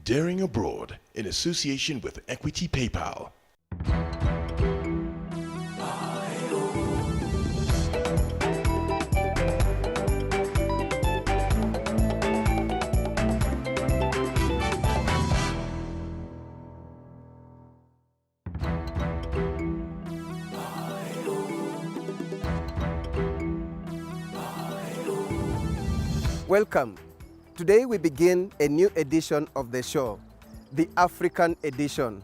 Daring Abroad in association with Equity PayPal. Welcome. Today we begin a new edition of the show, the African edition.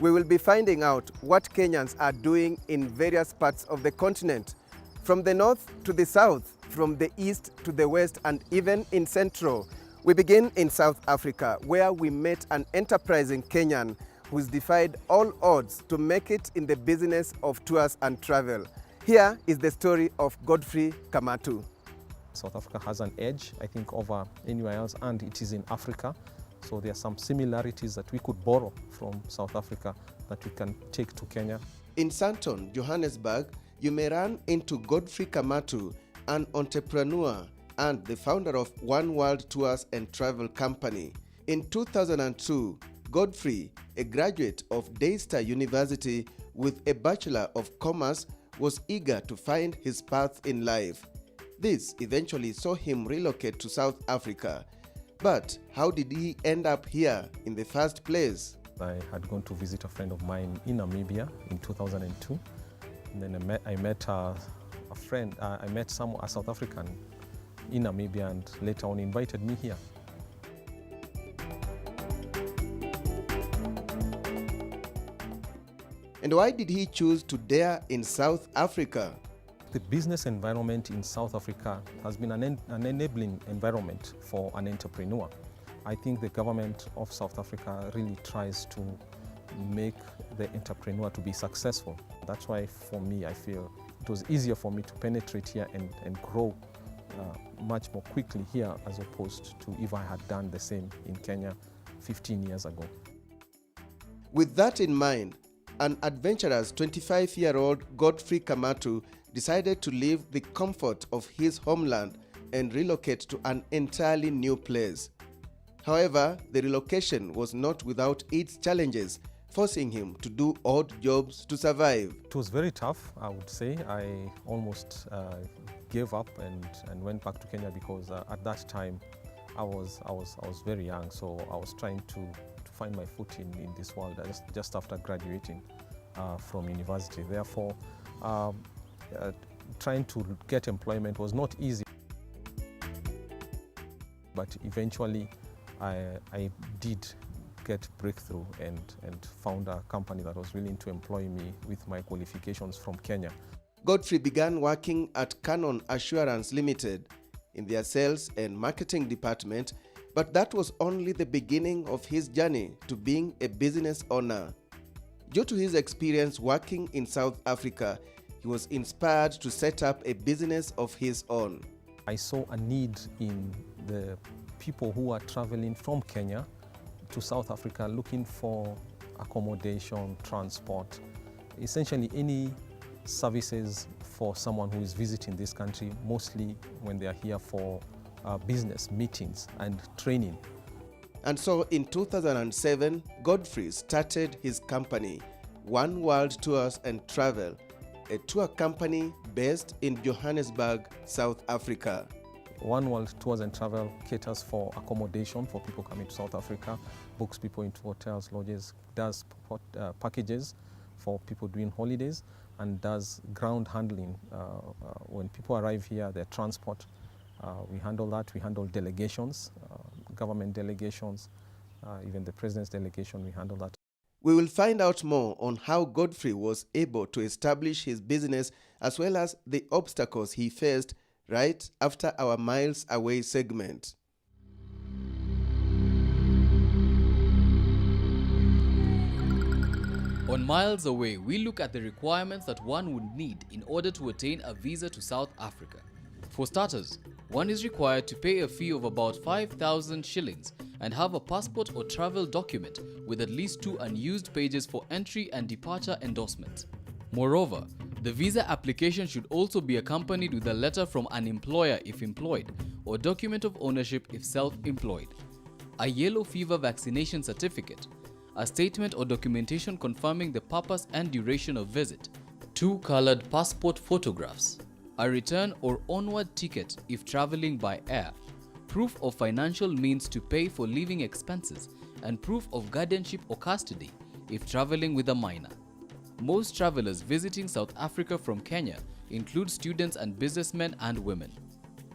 We will be finding out what Kenyans are doing in various parts of the continent, from the north to the south, from the east to the west, and even in Central. We begin in South Africa, where we met an enterprising Kenyan who's defied all odds to make it in the business of tours and travel. Here is the story of Godfrey Kamatu. South Africa has an edge, I think, over anywhere else, and it is in Africa. So there are some similarities that we could borrow from South Africa that we can take to Kenya. In Sandton, Johannesburg, you may run into Godfrey Kamatu, an entrepreneur and the founder of One World Tours and Travel Company. In 2002, Godfrey, a graduate of Daystar University with a Bachelor of Commerce, was eager to find his path in life. This eventually saw him relocate to South Africa. But how did he end up here in the first place? I had gone to visit a friend of mine in Namibia in 2002. And then I met a South African in Namibia, and later on invited me here. And why did he choose to dare in South Africa? The business environment in South Africa has been an enabling environment for an entrepreneur. I think the government of South Africa really tries to make the entrepreneur to be successful. That's why, for me, I feel it was easier for me to penetrate here and grow much more quickly here, as opposed to if I had done the same in Kenya 15 years ago. With that in mind, an adventurous 25-year-old Godfrey Kamatu decided to leave the comfort of his homeland and relocate to an entirely new place. However, the relocation was not without its challenges, forcing him to do odd jobs to survive. It was very tough, I would say. I almost gave up and went back to Kenya because at that time I was very young, so I was trying to find my foot in this world just after graduating from university. Therefore, trying to get employment was not easy. But eventually I did get breakthrough and found a company that was willing to employ me with my qualifications from Kenya. Godfrey began working at Canon Assurance Limited in their sales and marketing department, but that was only the beginning of his journey to being a business owner. Due to his experience working in South Africa, he was inspired to set up a business of his own. I saw a need in the people who are traveling from Kenya to South Africa looking for accommodation, transport, essentially any services for someone who is visiting this country, mostly when they are here for business meetings and training. And so in 2007, Godfrey started his company, One World Tours and Travel, a tour company based in Johannesburg, South Africa. One World Tours and Travel caters for accommodation for people coming to South Africa, books people into hotels, lodges, does packages for people doing holidays, and does ground handling. When people arrive here, their transport, we handle that. We handle delegations, government delegations, even the president's delegation, we handle that. We will find out more on how Godfrey was able to establish his business as well as the obstacles he faced right after our Miles Away segment. On Miles Away, we look at the requirements that one would need in order to attain a visa to South Africa. For starters, one is required to pay a fee of about 5,000 shillings and have a passport or travel document with at least 2 unused pages for entry and departure endorsements. Moreover, the visa application should also be accompanied with a letter from an employer if employed, or document of ownership if self-employed. a yellow fever vaccination certificate, a statement or documentation confirming the purpose and duration of visit, 2 colored passport photographs, a return or onward ticket if traveling by air, proof of financial means to pay for living expenses, and proof of guardianship or custody if traveling with a minor. Most travelers visiting South Africa from Kenya include students and businessmen and women.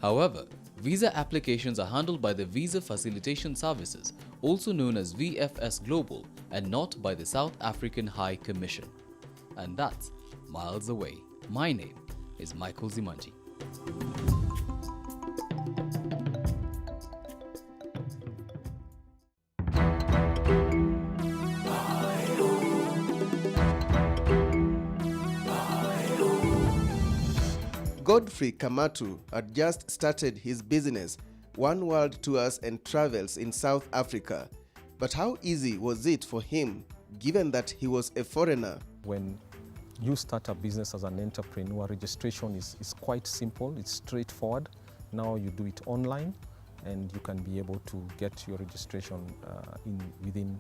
However, visa applications are handled by the Visa Facilitation Services, also known as VFS Global, and not by the South African High Commission. And that's miles away. My name is Michael Zimanji. Godfrey Kamatu had just started his business, One World Tours and Travels in South Africa. But how easy was it for him, given that he was a foreigner? When you start a business as an entrepreneur, registration is quite simple, it's straightforward. Now you do it online and you can be able to get your registration within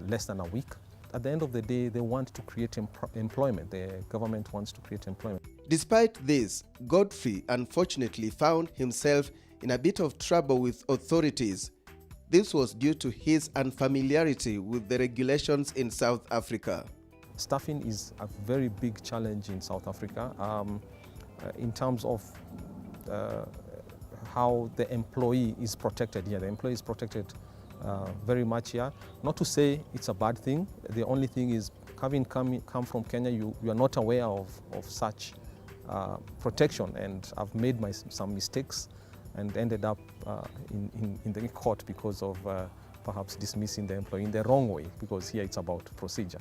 less than a week. At the end of the day, they want to create employment. The government wants to create employment. Despite this, Godfrey unfortunately found himself in a bit of trouble with authorities. This was due to his unfamiliarity with the regulations in South Africa. Staffing is a very big challenge in South Africa in terms of how the employee is protected here. The employee is protected very much here. Not to say it's a bad thing. The only thing is, having come from Kenya, you are not aware of such protection, and I've made some mistakes and ended up in the court because of perhaps dismissing the employee in the wrong way, because here it's about procedure.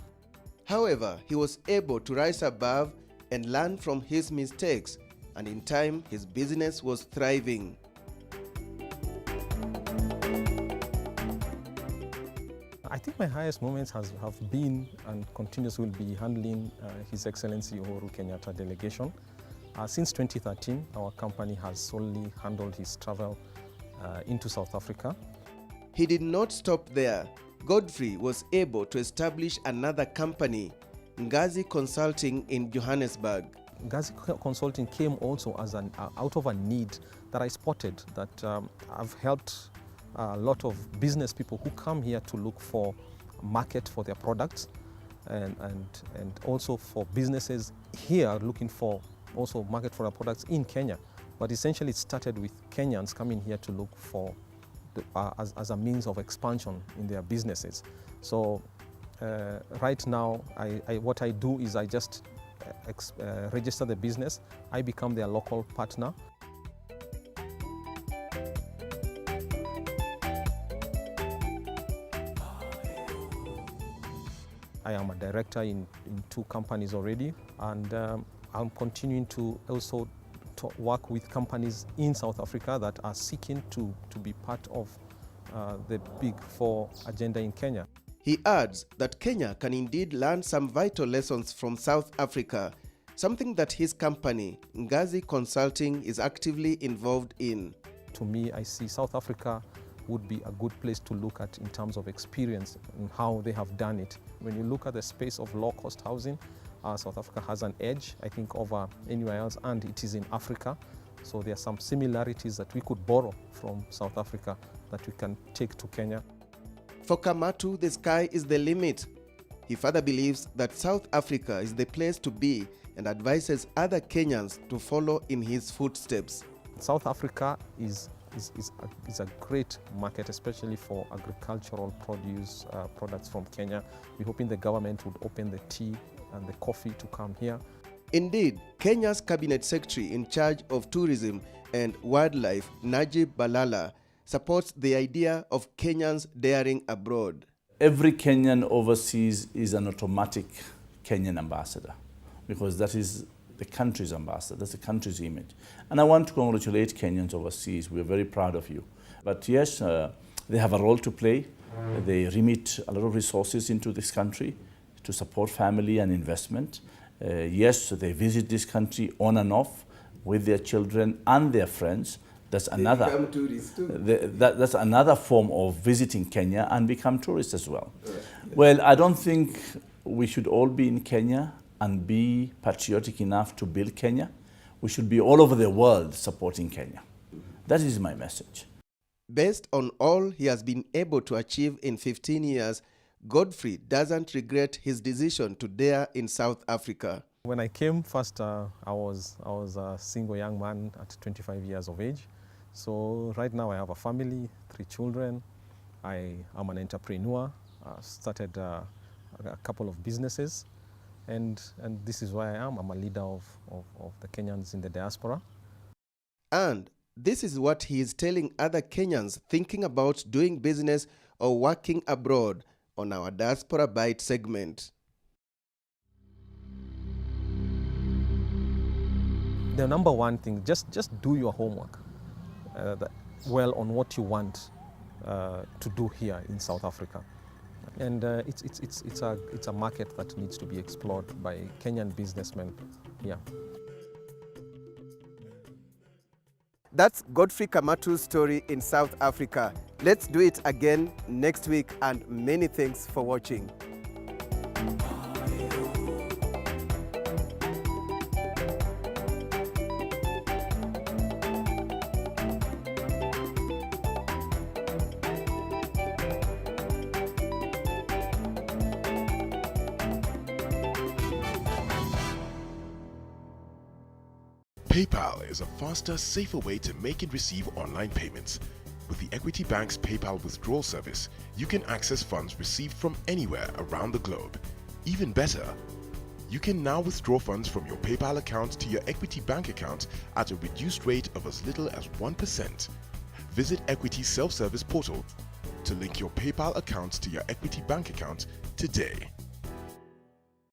However, he was able to rise above and learn from his mistakes, and in time his business was thriving. I think my highest moments have been and continues will be handling His Excellency Uhuru Kenyatta delegation. Since 2013, our company has solely handled his travel into South Africa. He did not stop there. Godfrey was able to establish another company, Ngazi Consulting in Johannesburg. Ngazi Consulting came also as out of a need that I spotted, that I've helped a lot of business people who come here to look for a market for their products, and also for businesses here looking for also market for their products in Kenya. But essentially it started with Kenyans coming here to look for as a means of expansion in their businesses. So right now what I do is I just register the business, I become their local partner. I am a director in 2 companies already, and I'm continuing to also work with companies in South Africa that are seeking to be part of the Big 4 agenda in Kenya. He adds that Kenya can indeed learn some vital lessons from South Africa, something that his company, Ngazi Consulting, is actively involved in. To me, I see South Africa would be a good place to look at in terms of experience and how they have done it. When you look at the space of low-cost housing, South Africa has an edge, I think, over anywhere else, and it is in Africa. So there are some similarities that we could borrow from South Africa that we can take to Kenya. For Kamatu, the sky is the limit. He further believes that South Africa is the place to be and advises other Kenyans to follow in his footsteps. South Africa is a great market, especially for agricultural produce products from Kenya. We're hoping the government would open the tea and the coffee to come here. Indeed, Kenya's Cabinet Secretary in charge of tourism and wildlife, Najib Balala, supports the idea of Kenyans daring abroad. Every Kenyan overseas is an automatic Kenyan ambassador, because that is the country's ambassador, that's the country's image. And I want to congratulate Kenyans overseas. We're very proud of you. But yes, they have a role to play. They remit a lot of resources into this country to support family and investment. Yes, they visit this country on and off with their children and their friends, That's They another. become tourists too. That's another form of visiting Kenya and become tourists as well. Well, I don't think we should all be in Kenya and be patriotic enough to build Kenya. We should be all over the world supporting Kenya. That is my message. Based on all he has been able to achieve in 15 years, Godfrey doesn't regret his decision to dare in South Africa. When I came first, I was a single young man at 25 years of age. So right now I have a family, 3 children. I am an entrepreneur. Started a couple of businesses, and this is where I am. I'm a leader of the Kenyans in the diaspora. And this is what he is telling other Kenyans thinking about doing business or working abroad on our Diaspora Bite segment. The number one thing, just do your homework well on what you want to do here in South Africa. And it's a market that needs to be explored by Kenyan businessmen here. That's Godfrey Kamatu's story in South Africa. Let's do it again next week, and many thanks for watching. PayPal is a faster, safer way to make and receive online payments. With the Equity Bank's PayPal withdrawal service, you can access funds received from anywhere around the globe. Even better, you can now withdraw funds from your PayPal account to your Equity Bank account at a reduced rate of as little as 1%. Visit Equity's self-service portal to link your PayPal account to your Equity Bank account today.